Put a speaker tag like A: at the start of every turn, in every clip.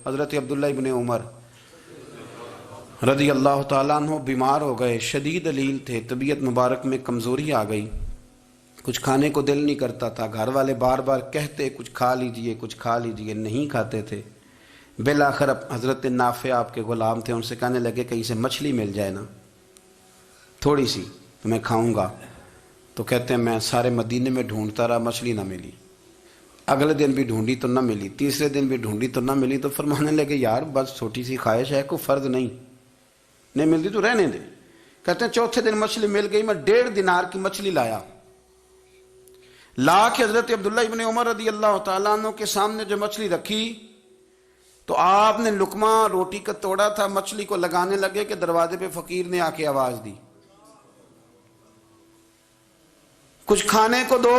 A: حضرت عبداللہ ابن عمر رضی اللہ تعالیٰ عنہ بیمار ہو گئے، شدید علیل تھے، طبیعت مبارک میں کمزوری آ گئی، کچھ کھانے کو دل نہیں کرتا تھا، گھر والے بار بار کہتے کچھ کھا لیجئے کچھ کھا لیجئے، نہیں کھاتے تھے۔ بالآخر حضرت نافع آپ کے غلام تھے، ان سے کہنے لگے کہیں سے مچھلی مل جائے نا تھوڑی سی تو میں کھاؤں گا۔ تو کہتے ہیں میں سارے مدینے میں ڈھونڈتا رہا، مچھلی نہ ملی، اگلے دن بھی ڈھونڈی تو نہ ملی، تیسرے دن بھی ڈھونڈی تو نہ ملی، تو فرمانے لگے یار بس چھوٹی سی خواہش ہے، کوئی فرض نہیں ملتی تو رہنے دے۔ کہتے ہیں چوتھے دن مچھلی مل گئی، میں 1.5 دینار کی مچھلی لایا، لا کے حضرت عبداللہ ابن عمر رضی اللہ تعالیٰ عنہ کے سامنے جو مچھلی رکھی تو آپ نے لقمہ روٹی کا توڑا تھا، مچھلی کو لگانے لگے کہ دروازے پہ فقیر نے آ کے آواز دی کچھ کھانے کو دو۔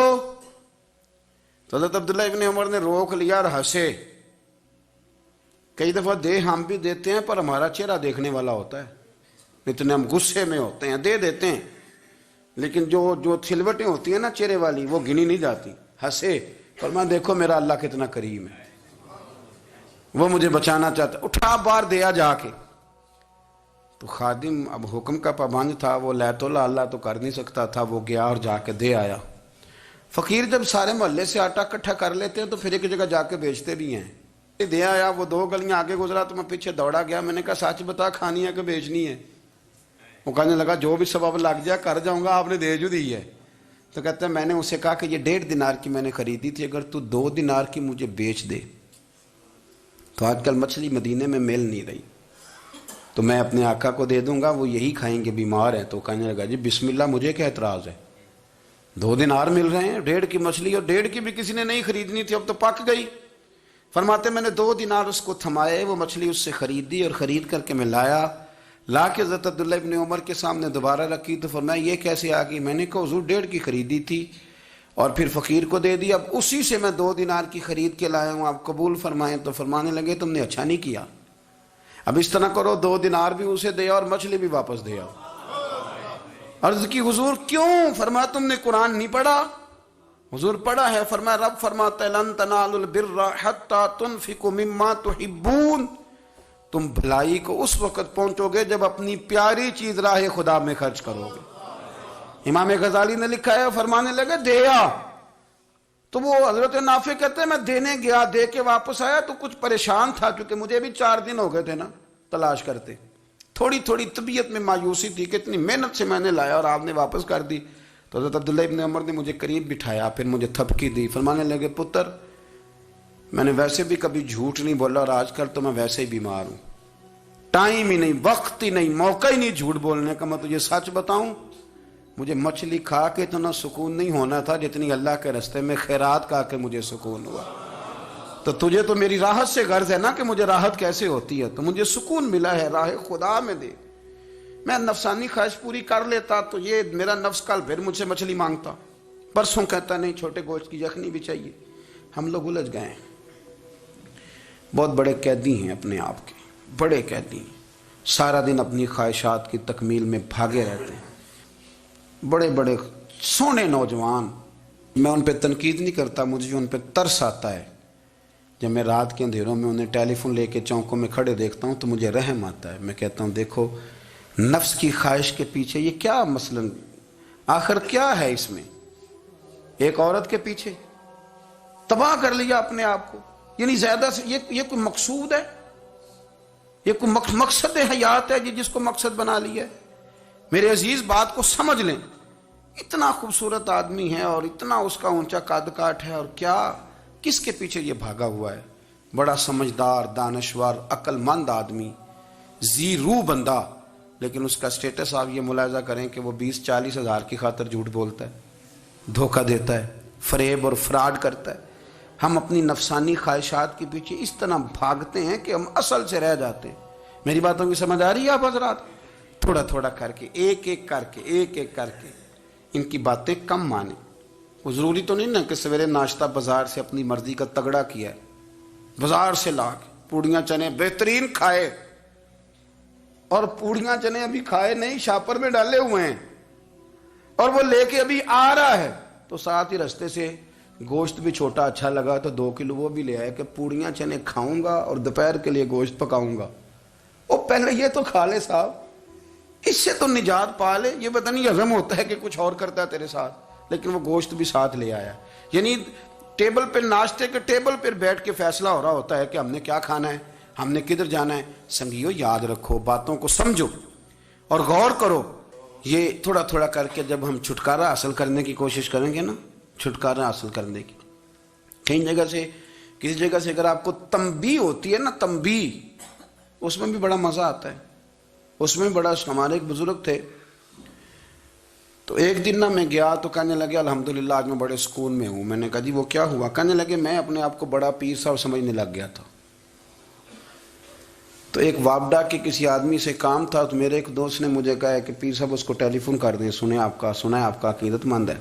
A: تو حضرت عبداللہ ابن عمر نے روک لیا اور ہنسے۔ کئی دفعہ دے ہم بھی دیتے ہیں پر ہمارا چہرہ دیکھنے والا ہوتا ہے، اتنے ہم غصے میں ہوتے ہیں، دے دیتے ہیں، لیکن جو سلوٹیں ہوتی ہیں نا چہرے والی وہ گنی نہیں جاتی۔ ہنسے، فرمایا دیکھو میرا اللہ کتنا کریم ہے، وہ مجھے بچانا چاہتا ہے، اٹھا بار دیا جا کے۔ تو خادم اب حکم کا پابند تھا، وہ لیت اللہ تو کر نہیں سکتا تھا، وہ گیا اور جا کے دے آیا۔ فقیر جب سارے محلے سے آٹا اکٹھا کر لیتے ہیں تو پھر ایک جگہ جا کے بیچتے بھی ہیں۔ دے آیا، وہ 2 گلیاں آگے گزرا تو میں پیچھے دوڑا گیا، میں نے کہا سچ بتا کھانی ہے کہ بیچنی ہے؟ وہ کہنے لگا جو بھی سبب لگ جائے کر جاؤں گا، آپ نے دے جو دی ہے۔ تو کہتے ہیں میں نے اسے کہا کہ یہ 1.5 دینار کی میں نے خریدی تھی، اگر تو 2 دینار کی مجھے بیچ دے تو آج کل مچھلی مدینے میں مل نہیں رہی، تو میں اپنے آقا کو دے دوں گا، وہ یہی کھائیں گے، بیمار ہیں۔ تو کہنے لگا جی بسم اللہ، مجھے کیا اعتراض ہے، 2 دینار مل رہے ہیں، 1.5 کی مچھلی، اور 1.5 کی بھی کسی نے نہیں خریدنی تھی، اب تو پک گئی۔ فرماتے میں نے 2 دینار اس کو تھمائے، وہ مچھلی اس سے خریدی اور خرید کر کے میں لا کے حضرت عبداللہ ابن عمر کے سامنے دوبارہ رکھی۔ تو فرمایا یہ کیسے آ گئی؟ میں نے کہا حضور 1.5 کی خریدی تھی اور پھر فقیر کو دے دی، اب اسی سے میں 2 دینار کی خرید کے لایا ہوں، آپ قبول فرمائیں۔ تو فرمانے لگے تم نے اچھا نہیں کیا، اب اس طرح کرو 2 دینار بھی اسے دے اور مچھلی بھی واپس دے آؤ۔ عرض کی حضور کیوں؟ فرمایا تم نے قرآن نہیں پڑھا؟ حضور پڑھا ہے۔ فرمایا رب فرماتا ہے لن تنالوا البر حتی تنفقوا مما تحبون، تم بھلائی کو اس وقت پہنچو گے جب اپنی پیاری چیز راہ خدا میں خرچ کرو گے۔ امام غزالی نے لکھا ہے، فرمانے لگے دیا، تو وہ حضرت نافع کہتے ہیں میں دینے گیا، دے کے واپس آیا تو کچھ پریشان تھا کیونکہ مجھے بھی 4 دن ہو گئے تھے نا تلاش کرتے، تھوڑی طبیعت میں مایوسی تھی کہ اتنی محنت سے میں نے لایا اور آپ نے واپس کر دی۔ تو حضرت عبداللہ ابن عمر نے مجھے قریب بٹھایا، پھر مجھے تھپکی دی، فرمانے لگے پتر میں نے ویسے بھی کبھی جھوٹ نہیں بولا اور آج کل تو میں ویسے ہی بیمار ہوں، ٹائم ہی نہیں، وقت ہی نہیں، موقع ہی نہیں جھوٹ بولنے کا، میں تجھے سچ بتاؤں مجھے مچھلی کھا کے اتنا سکون نہیں ہونا تھا جتنی اللہ کے راستے میں خیرات کھا کے مجھے سکون ہوا۔ تو تجھے تو میری راحت سے غرض ہے نا کہ مجھے راحت کیسے ہوتی ہے، تو مجھے سکون ملا ہے راہ خدا میں دے، میں نفسانی خواہش پوری کر لیتا تو یہ میرا نفس کل پھر مجھ سے مچھلی مانگتا، پرسوں کہتا نہیں چھوٹے گوشت کی یخنی بھی چاہیے۔ ہم لوگ الجھ گئے ہیں، بہت بڑے قیدی ہیں اپنے آپ کے، بڑے قیدی ہیں، سارا دن اپنی خواہشات کی تکمیل میں بھاگے رہتے ہیں، بڑے بڑے سونے نوجوان۔ میں ان پہ تنقید نہیں کرتا، مجھے ان پہ ترس آتا ہے، جب میں رات کے اندھیروں میں انہیں ٹیلی فون لے کے چوکوں میں کھڑے دیکھتا ہوں تو مجھے رحم آتا ہے۔ میں کہتا ہوں دیکھو نفس کی خواہش کے پیچھے یہ کیا مثلاً آخر کیا ہے اس میں، ایک عورت کے پیچھے تباہ کر لیا اپنے آپ کو، یعنی زیادہ سے یہ کوئی مقصود ہے، یہ کوئی مقصد حیات ہے جس کو مقصد بنا لیا ہے؟ میرے عزیز بات کو سمجھ لیں، اتنا خوبصورت آدمی ہے اور اتنا اس کا اونچا قد کاٹ ہے، اور کیا کس کے پیچھے یہ بھاگا ہوا ہے؟ بڑا سمجھدار، دانشور، عقل مند آدمی، ذی روح بندہ، لیکن اس کا سٹیٹس آپ یہ ملاحظہ کریں کہ وہ 20-40 ہزار کی خاطر جھوٹ بولتا ہے، دھوکہ دیتا ہے، فریب اور فراڈ کرتا ہے۔ ہم اپنی نفسانی خواہشات کے پیچھے اس طرح بھاگتے ہیں کہ ہم اصل سے رہ جاتے ہیں۔ میری باتوں کی سمجھ آ رہی ہے آپ حضرات؟ تھوڑا تھوڑا کر کے، ایک ایک کر کے ان کی باتیں کم مانیں۔ وہ ضروری تو نہیں نا کہ سویرے ناشتہ بازار سے اپنی مرضی کا تگڑا کیا ہے، بازار سے لا کے پوڑیاں چنے بہترین کھائے، اور پوڑیاں چنے ابھی کھائے نہیں، شاپر میں ڈالے ہوئے ہیں، اور وہ لے کے ابھی آ رہا ہے تو ساتھ ہی رستے سے گوشت بھی چھوٹا اچھا لگا تو 2 کلو وہ بھی لے آیا کہ پوڑیاں چنے کھاؤں گا اور دوپہر کے لیے گوشت پکاؤں گا. وہ پہلے یہ تو کھا لے صاحب, اس سے تو نجات پا لے. یہ پتہ نہیں ہضم ہوتا ہے کہ کچھ اور کرتا ہے تیرے ساتھ, لیکن وہ گوشت بھی ساتھ لے آیا. یعنی ٹیبل پہ, ناشتے کے ٹیبل پہ بیٹھ کے فیصلہ ہو رہا ہوتا ہے کہ ہم نے کیا کھانا ہے, ہم نے کدھر جانا ہے. سنگیو یاد رکھو, باتوں کو سمجھو اور غور کرو. یہ تھوڑا تھوڑا کر کے جب ہم چھٹکارا حاصل کرنے کی کوشش کریں گے نا, چھٹکارا حاصل کرنے کی, کئی جگہ سے, کسی جگہ سے اگر آپ کو تنبیہ ہوتی ہے نا, تنبیہ, اس میں بھی بڑا مزہ آتا ہے. اس میں بڑا, ہمارے ایک بزرگ تھے, تو ایک دن نا میں گیا تو کہنے لگے الحمدللہ آج میں بڑے سکون میں ہوں. میں نے کہا جی وہ کیا ہوا؟ کہنے لگے میں اپنے آپ کو بڑا پیر صاحب سمجھنے لگ گیا تھا. تو ایک وابڈا کے کسی آدمی سے کام تھا, تو میرے ایک دوست نے مجھے کہا کہ پیر صاحب اس کو ٹیلی فون کر دیں, سنا ہے آپ کا عقیدت مند ہے.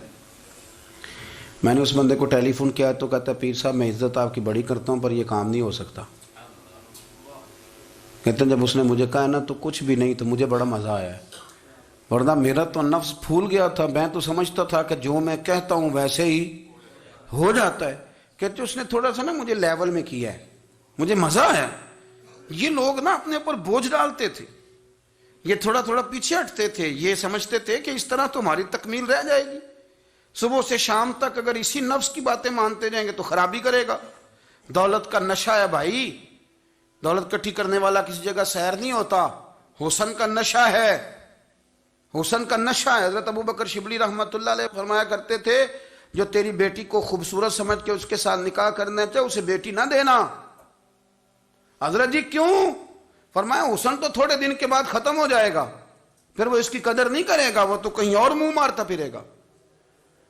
A: میں نے اس بندے کو ٹیلی فون کیا تو کہتا ہے پیر صاحب میں عزت آپ کی بڑی کرتا ہوں پر یہ کام نہیں ہو سکتا. کہتے ہیں جب اس نے مجھے کہا نا تو کچھ بھی نہیں, تو مجھے بڑا مزہ آیا ہے, ورنہ میرا تو نفس پھول گیا تھا. میں تو سمجھتا تھا کہ جو میں کہتا ہوں ویسے ہی ہو جاتا ہے. کہتے اس نے تھوڑا سا نا مجھے لیول میں کیا ہے, مجھے مزہ آیا. یہ لوگ نا اپنے اوپر بوجھ ڈالتے تھے, یہ تھوڑا تھوڑا پیچھے ہٹتے تھے, یہ سمجھتے تھے کہ اس طرح تو ہماری تکمیل رہ جائے گی. صبح سے شام تک اگر اسی نفس کی باتیں مانتے جائیں گے تو خرابی کرے گا. دولت کا نشہ ہے بھائی, دولت کٹھی کرنے والا کسی جگہ سیر نہیں ہوتا. حسن کا نشہ ہے, حسن کا نشہ ہے. حضرت ابو بکر شبلی رحمۃ اللہ علیہ فرمایا کرتے تھے جو تیری بیٹی کو خوبصورت سمجھ کے اس کے ساتھ نکاح کرنا چاہے اسے بیٹی نہ دینا. حضرت جی کیوں؟ فرمایا حسن تو تھوڑے دن کے بعد ختم ہو جائے گا, پھر وہ اس کی قدر نہیں کرے گا, وہ تو کہیں اور منہ مارتا پھرے گا.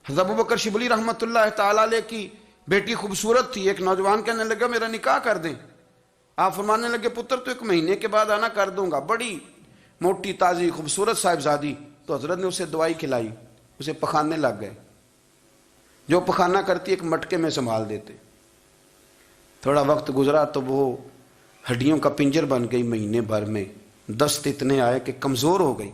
A: حضرت ابو بکر شبلی رحمۃ اللہ تعالی علیہ کی بیٹی خوبصورت تھی. ایک نوجوان کہنے لگا میرا نکاح کر دیں. آپ فرمانے لگے پتر تو 1 مہینے کے بعد آنا, کر دوں گا. بڑی موٹی تازی خوبصورت صاحبزادی. تو حضرت نے اسے دوائی کھلائی, اسے پخانے لگ گئے. جو پخانہ کرتی ایک مٹکے میں سنبھال دیتے. تھوڑا وقت گزرا تو وہ ہڈیوں کا پنجر بن گئی. مہینے بھر میں دست اتنے آئے کہ کمزور ہو گئی.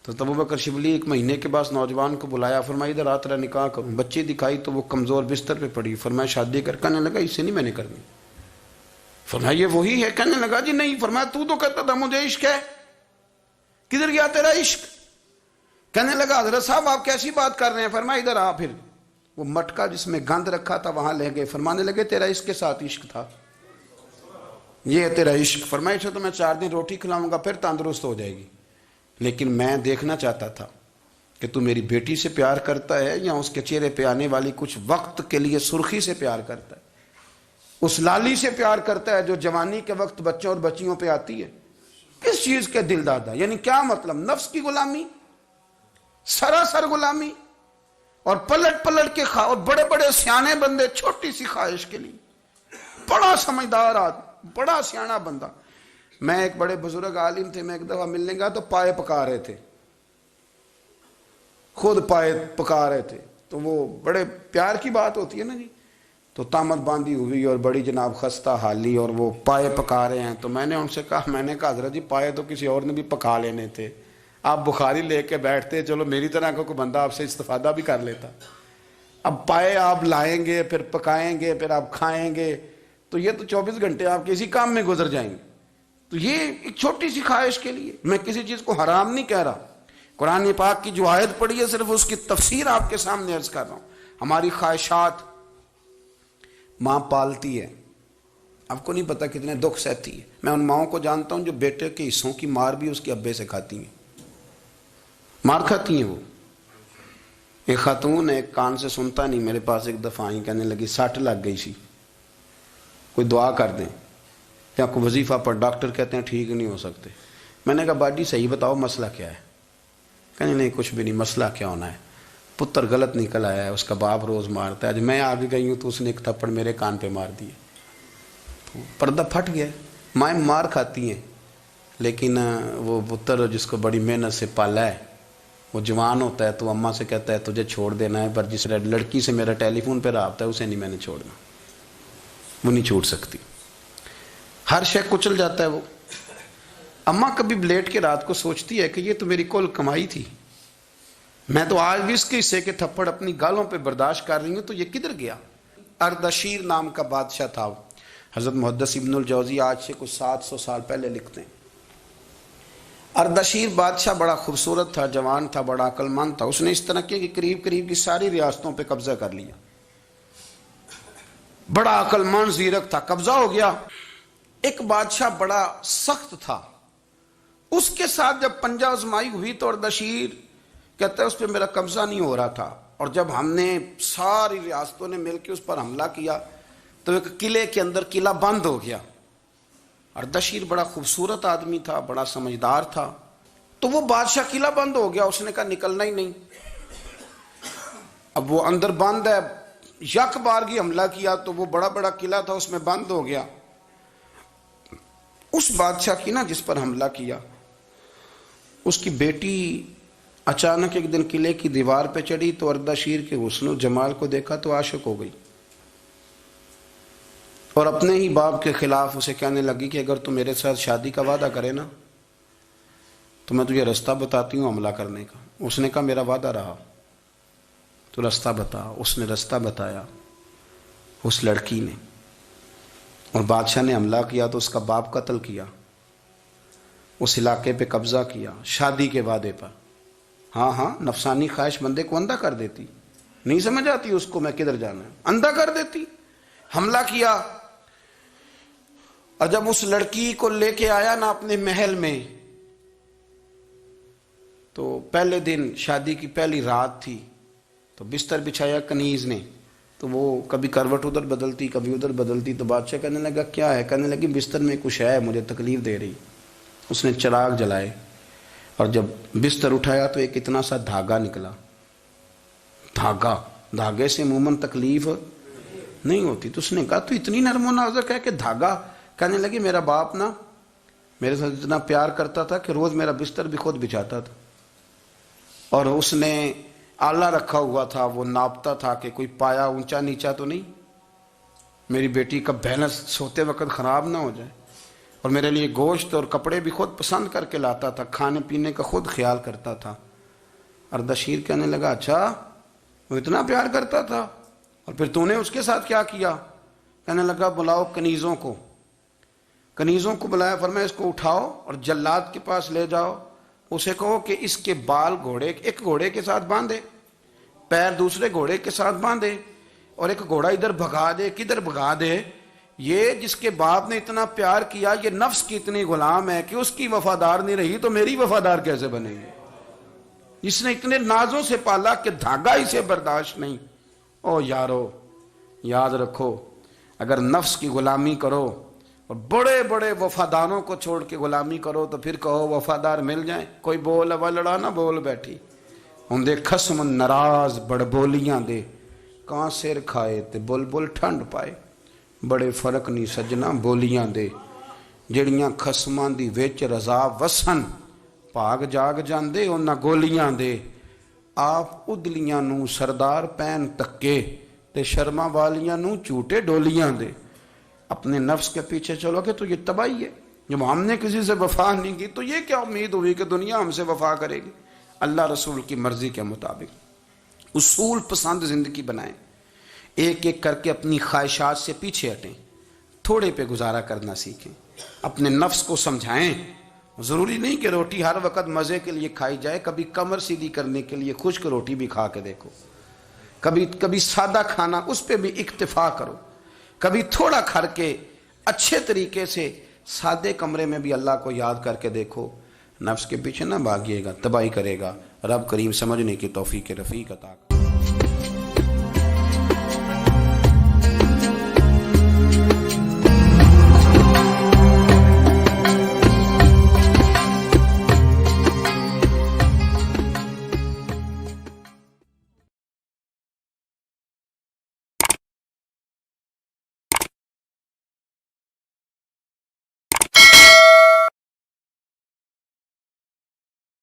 A: تو ابو بکر شبلی 1 مہینے کے بعد نوجوان کو بلایا, فرمایا ادھر آ تیرا نکاح کروں. بچی دکھائی تو وہ کمزور بستر پہ پڑی. فرمایا شادی کر. کہنے لگا اس سے نہیں میں نے کرنی. فرمایا یہ وہی ہے؟ کہنے لگا جی نہیں. فرمایا تو کہتا تھا مجھے عشق ہے, کدھر گیا تیرا عشق؟ کہنے لگا حضرت صاحب آپ کیسی بات کر رہے ہیں. فرمایا ادھر آ. پھر وہ مٹکا جس میں گند رکھا تھا وہاں لے گئے. فرمانے لگے تیرا اس کے ساتھ عشق تھا, یہ ہے تیرا عشق. فرمایا اسے تو میں 4 دن روٹی کھلاؤں گا پھر تندرست ہو جائے گی, لیکن میں دیکھنا چاہتا تھا کہ تو میری بیٹی سے پیار کرتا ہے یا اس کے چہرے پہ آنے والی کچھ وقت کے لیے سرخی سے پیار کرتا ہے, اس لالی سے پیار کرتا ہے جو جوانی کے وقت بچوں اور بچیوں پہ آتی ہے. کس چیز کے دل دادا؟ یعنی کیا مطلب؟ نفس کی غلامی, سراسر غلامی. اور پلٹ پلٹ کے اور بڑے بڑے سیانے بندے چھوٹی سی خواہش کے لیے. بڑا سمجھدار آدمی, بڑا سیانا بندہ. میں ایک بڑے بزرگ عالم تھے, میں ایک دفعہ ملنے گیا تو پائے پکا رہے تھے, خود پائے پکا رہے تھے. تو وہ بڑے پیار کی بات ہوتی ہے نا جی. تو تامت باندھی ہوئی اور بڑی جناب خستہ حالی, اور وہ پائے پکا رہے ہیں. تو میں نے ان سے کہا, میں نے کہا حضرت جی پائے تو کسی اور نے بھی پکا لینے تھے, آپ بخاری لے کے بیٹھتے, چلو میری طرح کا کوئی بندہ آپ سے استفادہ بھی کر لیتا. اب پائے آپ لائیں گے, پھر پکائیں گے, پھر آپ کھائیں گے, تو یہ تو 24 گھنٹے آپ کسی کام میں گزر جائیں گے. تو یہ ایک چھوٹی سی خواہش کے لیے. میں کسی چیز کو حرام نہیں کہہ رہا, قرآن پاک کی جو آیت پڑھی ہے صرف اس کی تفسیر آپ کے سامنے عرض کر رہا ہوں. ہماری خواہشات ماں پالتی ہے, آپ کو نہیں پتا کتنے دکھ سہتی ہے. میں ان ماؤں کو جانتا ہوں جو بیٹے کے حصوں کی مار بھی اس کے ابے سے کھاتی ہیں, مار کھاتی ہیں وہ. ایک خاتون ایک کان سے سنتا نہیں, میرے پاس ایک دفعہ آئی, کہنے لگی 60 لگ گئی سی, کوئی دعا کر دیں یا کوئی وظیفہ پر, ڈاکٹر کہتے ہیں ٹھیک نہیں ہو سکتے. میں نے کہا باجی صحیح بتاؤ مسئلہ کیا ہے؟ کہنے نہیں کچھ بھی نہیں, مسئلہ کیا ہونا ہے, پتر غلط نکل آیا ہے, اس کا باپ روز مارتا ہے, آج میں آگے گئی ہوں تو اس نے ایک تھپڑ میرے کان پہ مار دیے, پردہ پھٹ گیا. مائیں مار کھاتی ہیں, لیکن وہ پتر جس کو بڑی محنت سے پالا ہے وہ جوان ہوتا ہے تو اماں سے کہتا ہے تجھے چھوڑ دینا ہے, پر جس لڑکی سے میرا ٹیلی فون پہ رابطہ ہے اسے نہیں میں نے چھوڑنا, وہ نہیں چھوڑ سکتی. ہر شے کچل جاتا ہے وہ. اماں کبھی بلیٹ کے رات کو سوچتی ہے کہ یہ تو میری کل کمائی تھی, میں تو آج بھی اس کے حصے کے تھپڑ اپنی گالوں پہ برداشت کر رہی ہوں، تو یہ کدھر گیا؟ اردشیر نام کا بادشاہ تھا، حضرت محدث ابن الجوزی آج سے کچھ 700 سال پہلے لکھتے ہیں۔ اردشیر بادشاہ بڑا خوبصورت تھا، جوان تھا، بڑا عقل مند تھا۔ اس نے اس طرح کیا کہ قریب کی ساری ریاستوں پہ قبضہ کر لیا۔ بڑا عقل مند زیرک تھا، قبضہ ہو گیا۔ ایک بادشاہ بڑا سخت تھا، اس کے ساتھ جب پنجہ آزمائی ہوئی تو اردشیر کہتا ہے اس پہ میرا قبضہ نہیں ہو رہا تھا، اور جب ہم نے ساری ریاستوں نے مل کے اس پر حملہ کیا تو ایک قلعے کے اندر قلعہ بند ہو گیا۔ اردشیر بڑا خوبصورت آدمی تھا، بڑا سمجھدار تھا، تو وہ بادشاہ قلعہ بند ہو گیا، اس نے کہا نکلنا ہی نہیں۔ اب وہ اندر بند ہے، یک بارگی حملہ کیا تو وہ بڑا قلعہ تھا، اس میں بند ہو گیا۔ اس بادشاہ کی نا جس پر حملہ کیا، اس کی بیٹی اچانک ایک دن قلعے کی دیوار پہ چڑھی تو اردشیر کے حسن و جمال کو دیکھا تو عاشق ہو گئی، اور اپنے ہی باپ کے خلاف اسے کہنے لگی کہ اگر تو میرے ساتھ شادی کا وعدہ کرے نا تو میں تجھے رستہ بتاتی ہوں حملہ کرنے کا۔ اس نے کہا میرا وعدہ رہا، تو رستہ بتا۔ اس نے رستہ بتایا اس لڑکی نے، اور بادشاہ نے حملہ کیا تو اس کا باپ قتل کیا، اس علاقے پہ قبضہ کیا شادی کے وعدے پر۔ ہاں نفسانی خواہش بندے کو اندھا کر دیتی، نہیں سمجھ آتی اس کو میں کدھر جانا ہے، اندھا کر دیتی۔ حملہ کیا، اور جب اس لڑکی کو لے کے آیا نا اپنے محل میں، تو پہلے دن شادی کی پہلی رات تھی، تو بستر بچھایا کنیز نے، تو وہ کبھی کروٹ ادھر بدلتی کبھی ادھر بدلتی، تو بادشاہ کہنے لگا کیا ہے؟ کہنے لگی بستر میں کچھ ہے، مجھے تکلیف دے رہی۔ اس نے چراغ جلائے اور جب بستر اٹھایا تو ایک اتنا سا دھاگا نکلا۔ دھاگے سے عموماً تکلیف نہیں ہوتی، تو اس نے کہا تو اتنی نرم و نازک ہے کہ دھاگا؟ کہنے لگی میرا باپ نا میرے ساتھ اتنا پیار کرتا تھا کہ روز میرا بستر بھی خود بچھاتا تھا، اور اس نے آلہ رکھا ہوا تھا، وہ ناپتا تھا کہ کوئی پایا اونچا نیچا تو نہیں، میری بیٹی کا بیلنس سوتے وقت خراب نہ ہو جائے، اور میرے لیے گوشت اور کپڑے بھی خود پسند کر کے لاتا تھا، کھانے پینے کا خود خیال کرتا تھا۔ اردشیر کہنے لگا اچھا وہ اتنا پیار کرتا تھا، اور پھر تو نے اس کے ساتھ کیا کیا؟ کہنے لگا بلاؤ کنیزوں کو بلایا، فرمایا اس کو اٹھاؤ اور جلاد کے پاس لے جاؤ، اسے کہو کہ اس کے بال ایک گھوڑے کے ساتھ باندھے، پیر دوسرے گھوڑے کے ساتھ باندھے، اور ایک گھوڑا ادھر بھگا دے، کدھر بھگا دے، یہ جس کے باپ نے اتنا پیار کیا یہ نفس کی اتنی غلام ہے کہ اس کی وفادار نہیں رہی تو میری وفادار کیسے بنے گی؟ اس نے اتنے نازوں سے پالا کہ دھاگا اسے برداشت نہیں۔ او یارو یاد رکھو، اگر نفس کی غلامی کرو اور بڑے بڑے وفاداروں کو چھوڑ کے غلامی کرو تو پھر کہو وفادار مل جائیں، کوئی بول اب لڑا نہ بول بیٹھی ہوں دے خصم ناراض بڑ بولیاں دے، کہاں سر کھائے تے بلبل ٹھنڈ پائے، بڑے فرق نہیں سجنا بولیاں دے، جڑیاں خصماں دی وچ رضا وسن، پاگ جاگ جاندے انہاں گولیاں دے، آپ ادلیاں نو سردار پین تکے تے شرما والیاں نو چوٹے ڈولیاں دے۔ اپنے نفس کے پیچھے چلو گے تو یہ تباہی ہے۔ جب ہم نے کسی سے وفا نہیں کی تو یہ کیا امید ہوئی کہ دنیا ہم سے وفا کرے گی؟ اللہ رسول کی مرضی کے مطابق اصول پسند زندگی بنائیں، ایک ایک کر کے اپنی خواہشات سے پیچھے ہٹیں، تھوڑے پہ گزارا کرنا سیکھیں، اپنے نفس کو سمجھائیں۔ ضروری نہیں کہ روٹی ہر وقت مزے کے لیے کھائی جائے، کبھی کمر سیدھی کرنے کے لیے خشک روٹی بھی کھا کے دیکھو، کبھی سادہ کھانا اس پہ بھی اکتفا کرو، کبھی تھوڑا کھا کے اچھے طریقے سے سادے کمرے میں بھی اللہ کو یاد کر کے دیکھو۔ نفس کے پیچھے نہ بھاگیے گا، تباہی کرے گا۔ رب کریم سمجھنے کی توفیق رفیق عطا کرے۔